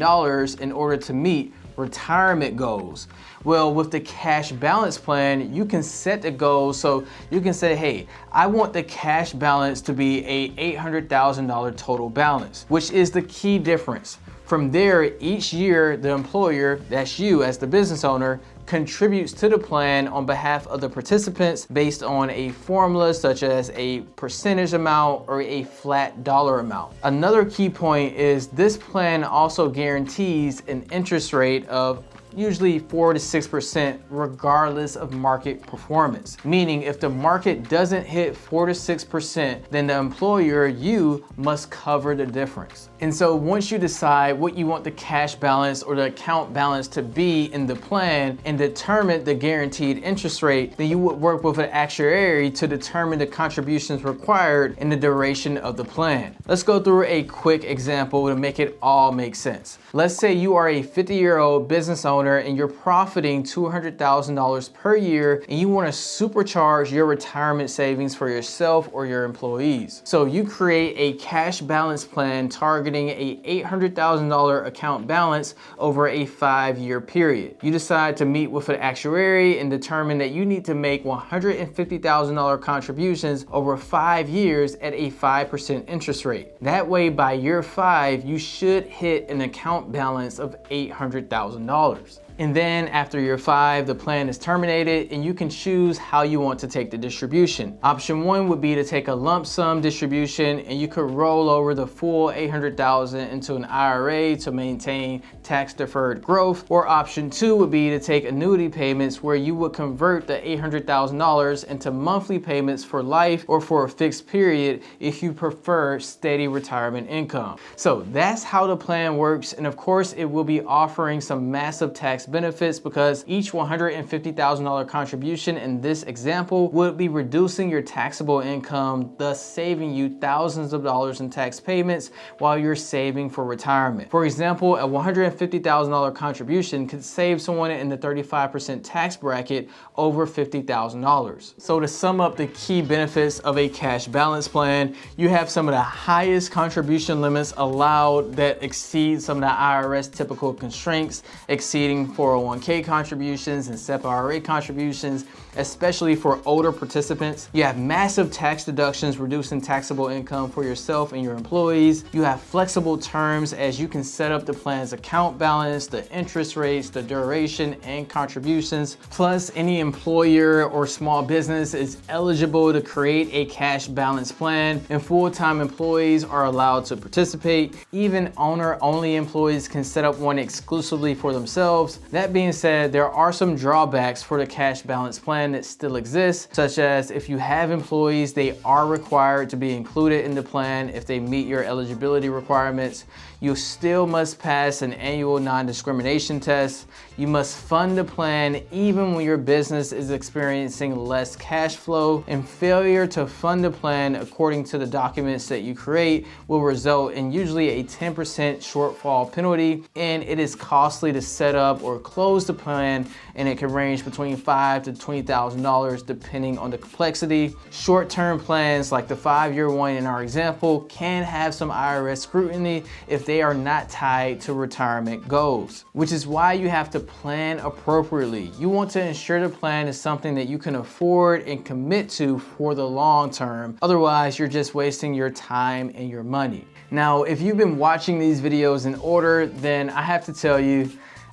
in order to meet retirement goals. Well, with the cash balance plan, you can set the goals. So you can say, hey, I want the cash balance to be a $800,000 total balance, which is the key difference. From there, each year, the employer, that's you as the business owner, contributes to the plan on behalf of the participants based on a formula such as a percentage amount or a flat dollar amount. Another key point is this plan also guarantees an interest rate of usually 4 to 6% regardless of market performance. Meaning if the market doesn't hit 4 to 6%, then the employer, you, must cover the difference. And so once you decide what you want the cash balance or the account balance to be in the plan and determine the guaranteed interest rate, then you would work with an actuary to determine the contributions required in the duration of the plan. Let's go through a quick example to make it all make sense. Let's say you are a 50-year-old business owner and you're profiting $200,000 per year, and you want to supercharge your retirement savings for yourself or your employees. So you create a cash balance plan targeting a $800,000 account balance over a 5-year period. You decide to meet with an actuary and determine that you need to make $150,000 contributions over 5 years at a 5% interest rate. That way, by year 5, you should hit an account balance of $800,000. And then after year 5, the plan is terminated and you can choose how you want to take the distribution. Option 1 would be to take a lump sum distribution, and you could roll over the full $800,000 into an IRA to maintain tax deferred growth. Or option 2 would be to take annuity payments, where you would convert the $800,000 into monthly payments for life or for a fixed period if you prefer steady retirement income. So that's how the plan works, and of course it will be offering some massive tax benefits because each $150,000 contribution in this example would be reducing your taxable income, thus saving you thousands of dollars in tax payments while you're saving for retirement. For example, a $150,000 contribution could save someone in the 35% tax bracket over $50,000. So to sum up the key benefits of a cash balance plan, you have some of the highest contribution limits allowed that exceed some of the IRS typical constraints, exceeding 401k contributions and SEP IRA contributions, especially for older participants. You have massive tax deductions, reducing taxable income for yourself and your employees. You have flexible terms, as you can set up the plan's account balance, the interest rates, the duration, and contributions. Plus, any employer or small business is eligible to create a cash balance plan, and full-time employees are allowed to participate. Even owner-only employees can set up one exclusively for themselves. That being said, there are some drawbacks for the cash balance plan that still exist, such as if you have employees, they are required to be included in the plan if they meet your eligibility requirements. You still must pass an annual non-discrimination test. You must fund the plan even when your business is experiencing less cash flow, and failure to fund the plan according to the documents that you create will result in usually a 10% shortfall penalty, and it is costly to set up or close the plan, and it can range between $5,000 to $20,000 depending on the complexity. Short-term plans like the 5-year one in our example can have some IRS scrutiny if they are not tied to retirement goals, which is why you have to plan appropriately. You want to ensure the plan is something that you can afford and commit to for the long term. Otherwise, you're just wasting your time and your money. Now, if you've been watching these videos in order, then I have to tell you,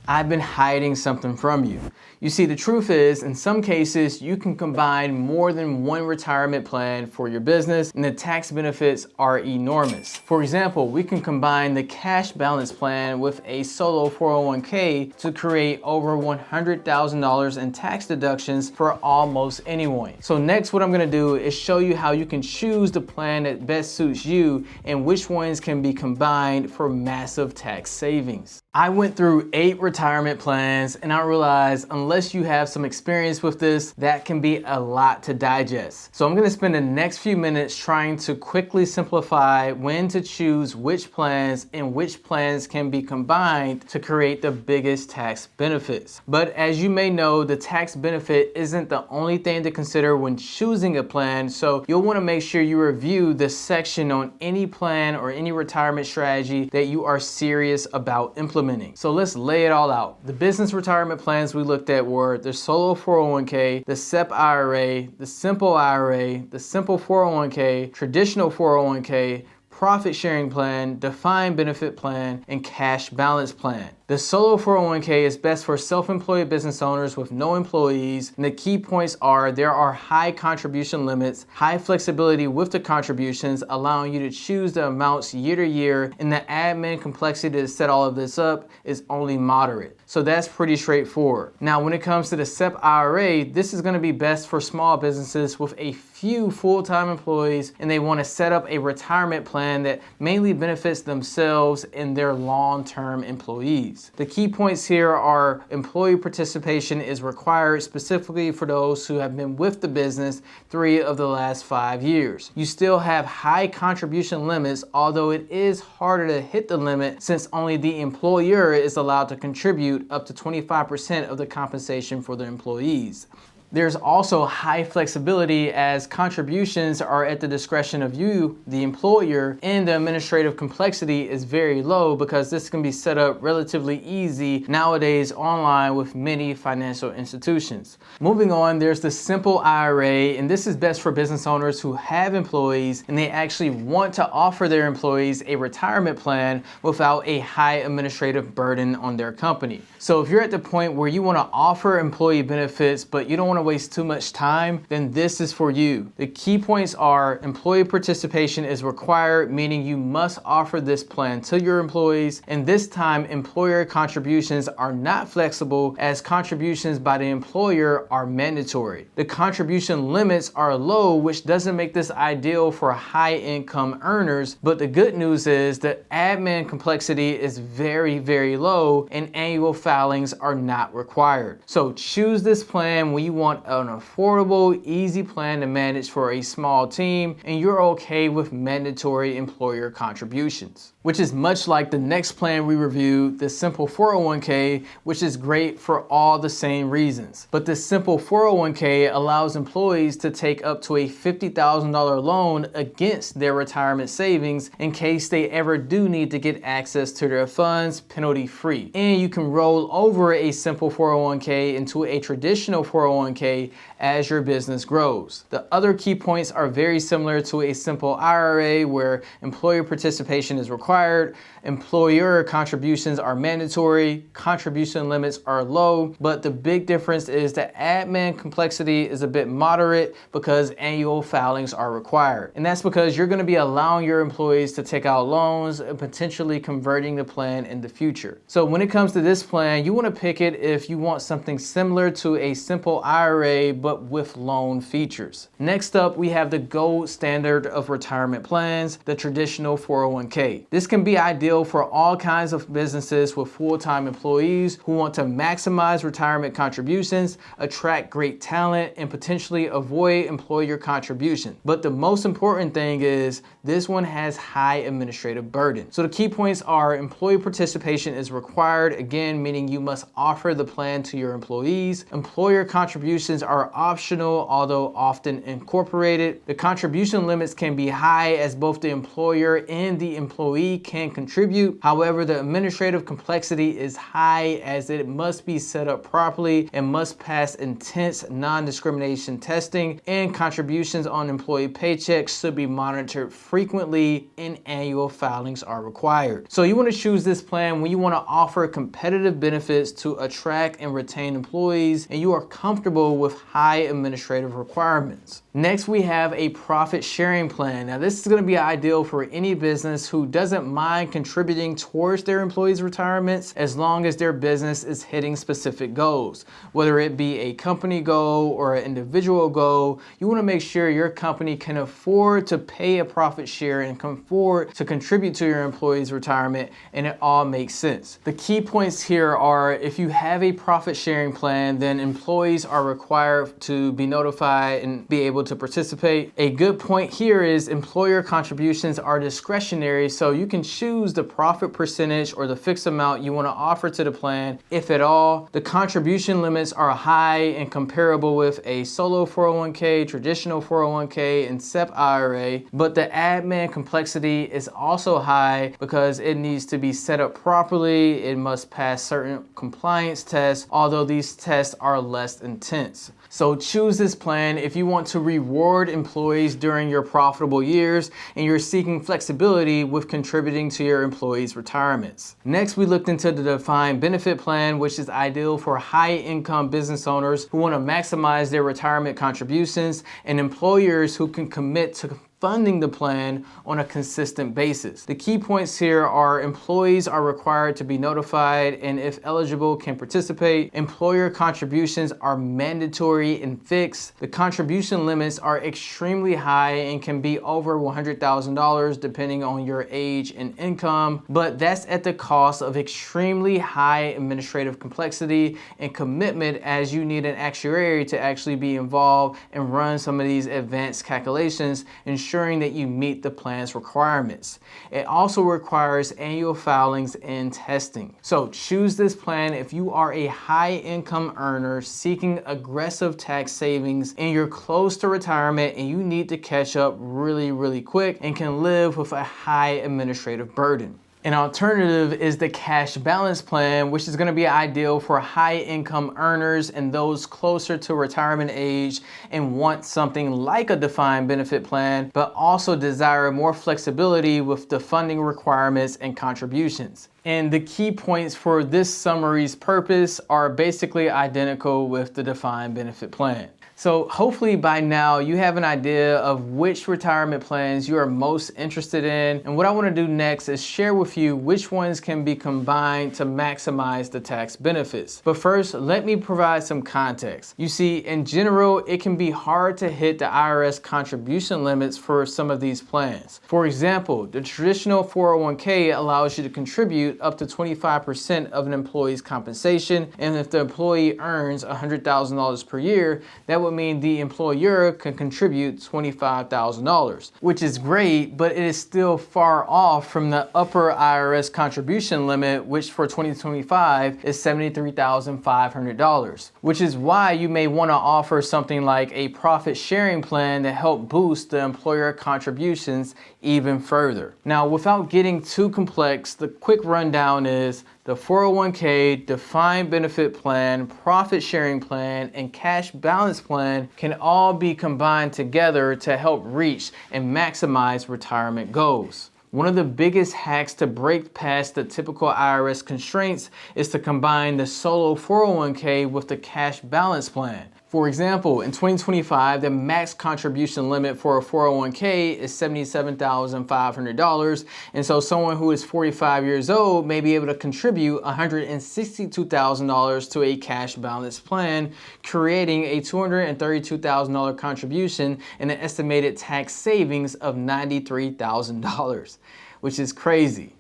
I've been hiding something from you. You see, the truth is, in some cases, you can combine more than one retirement plan for your business, and the tax benefits are enormous. For example, we can combine the cash balance plan with a solo 401k to create over $100,000 in tax deductions for almost anyone. So next, what I'm gonna do is show you how you can choose the plan that best suits you and which ones can be combined for massive tax savings. I went through 8 retirement plans and I realized unless you have some experience with this, that can be a lot to digest. So I'm gonna spend the next few minutes trying to quickly simplify when to choose which plans and which plans can be combined to create the biggest tax benefits. But as you may know, the tax benefit isn't the only thing to consider when choosing a plan, so you'll wanna make sure you review the section on any plan or any retirement strategy that you are serious about implementing. So let's lay it all out. The business retirement plans we looked at were the solo 401k, the SEP IRA, the SIMPLE IRA, the simple 401k, traditional 401k, profit sharing plan, defined benefit plan, and cash balance plan. The solo 401k is best for self-employed business owners with no employees, and the key points are there are high contribution limits, high flexibility with the contributions, allowing you to choose the amounts year to year, and the admin complexity to set all of this up is only moderate. So that's pretty straightforward. Now, when it comes to the SEP IRA, this is gonna be best for small businesses with a few full-time employees, and they wanna set up a retirement plan that mainly benefits themselves and their long-term employees. The key points here are employee participation is required specifically for those who have been with the business 3 of the last 5 years. You still have high contribution limits, although it is harder to hit the limit since only the employer is allowed to contribute up to 25% of the compensation for the employees. There's also high flexibility as contributions are at the discretion of you, the employer, and the administrative complexity is very low because this can be set up relatively easy nowadays online with many financial institutions. Moving on, there's the simple IRA, and this is best for business owners who have employees and they actually want to offer their employees a retirement plan without a high administrative burden on their company. So if you're at the point where you want to offer employee benefits but you don't want to waste too much time, then this is for you. The key points are employee participation is required, meaning you must offer this plan to your employees, and this time employer contributions are not flexible as contributions by the employer are mandatory. The contribution limits are low, which doesn't make this ideal for high income earners, but the good news is the admin complexity is very, very low and annual filings are not required. So choose this plan when you want an affordable, easy plan to manage for a small team and you're okay with mandatory employer contributions, which is much like the next plan we reviewed, the simple 401k, which is great for all the same reasons. But the simple 401k allows employees to take up to a $50,000 loan against their retirement savings in case they ever do need to get access to their funds penalty free. And you can roll over a simple 401k into a traditional 401k as your business grows. The other key points are very similar to a simple IRA where employer participation is required, employer contributions are mandatory, contribution limits are low, but the big difference is the admin complexity is a bit moderate because annual filings are required. And that's because you're going to be allowing your employees to take out loans and potentially converting the plan in the future. So when it comes to this plan, you want to pick it if you want something similar to a simple IRA but with loan features. Next up, we have the gold standard of retirement plans, the traditional 401k. This can be ideal for all kinds of businesses with full-time employees who want to maximize retirement contributions, attract great talent, and potentially avoid employer contribution. But the most important thing is this one has high administrative burden. So the key points are employee participation is required, again, meaning you must offer the plan to your employees. Employer contributions contributions are optional, although often incorporated. The contribution limits can be high as both the employer and the employee can contribute. However, the administrative complexity is high as it must be set up properly and must pass intense non-discrimination testing, and contributions on employee paychecks should be monitored frequently and annual filings are required. So you want to choose this plan when you want to offer competitive benefits to attract and retain employees and you are comfortable with high administrative requirements. Next, we have a profit sharing plan. Now, this is going to be ideal for any business who doesn't mind contributing towards their employees' retirements as long as their business is hitting specific goals. Whether it be a company goal or an individual goal, you want to make sure your company can afford to pay a profit share and can afford to contribute to your employees' retirement, and it all makes sense. The key points here are if you have a profit sharing plan, then employees are required to be notified and be able to participate. A good point here is employer contributions are discretionary, so you can choose the profit percentage or the fixed amount you want to offer to the plan, if at all. The contribution limits are high and comparable with a solo 401k, traditional 401k, and SEP IRA, but the admin complexity is also high because it needs to be set up properly. It must pass certain compliance tests, although these tests are less intense. So choose this plan if you want to reward employees during your profitable years and you're seeking flexibility with contributing to your employees' retirements. Next, we looked into the defined benefit plan, which is ideal for high-income business owners who want to maximize their retirement contributions and employers who can commit to funding the plan on a consistent basis. The key points here are employees are required to be notified and if eligible can participate. Employer contributions are mandatory and fixed. The contribution limits are extremely high and can be over $100,000 depending on your age and income, but that's at the cost of extremely high administrative complexity and commitment, as you need an actuary to actually be involved and run some of these advanced calculations, ensuring that you meet the plan's requirements. It also requires annual filings and testing. So choose this plan if you are a high income earner seeking aggressive tax savings and you're close to retirement and you need to catch up really quick and can live with a high administrative burden. An alternative is the cash balance plan, which is going to be ideal for high income earners and those closer to retirement age and want something like a defined benefit plan, but also desire more flexibility with the funding requirements and contributions. And the key points for this summary's purpose are basically identical with the defined benefit plan. So hopefully by now you have an idea of which retirement plans you are most interested in. And what I want to do next is share with you which ones can be combined to maximize the tax benefits. But first, let me provide some context. You see, in general, it can be hard to hit the IRS contribution limits for some of these plans. For example, the traditional 401k allows you to contribute up to 25% of an employee's compensation. And if the employee earns $100,000 per year, that would mean the employer can contribute $25,000, which is great, but it is still far off from the upper IRS contribution limit, which for 2025 is $73,500, which is why you may want to offer something like a profit sharing plan to help boost the employer contributions even further. Now, without getting too complex, the quick rundown is the 401k, defined benefit plan, profit sharing plan, and cash balance plan can all be combined together to help reach and maximize retirement goals. One of the biggest hacks to break past the typical IRS constraints is to combine the solo 401k with the cash balance plan. For example, in 2025, the max contribution limit for a 401k is $77,500, and so someone who is 45 years old may be able to contribute $162,000 to a cash balance plan, creating a $232,000 contribution and an estimated tax savings of $93,000, which is crazy.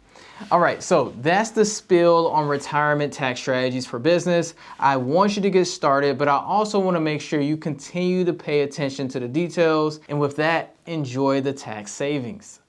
All right, so that's the spiel on retirement tax strategies for business. I want you to get started, but I also want to make sure you continue to pay attention to the details. And with that, enjoy the tax savings.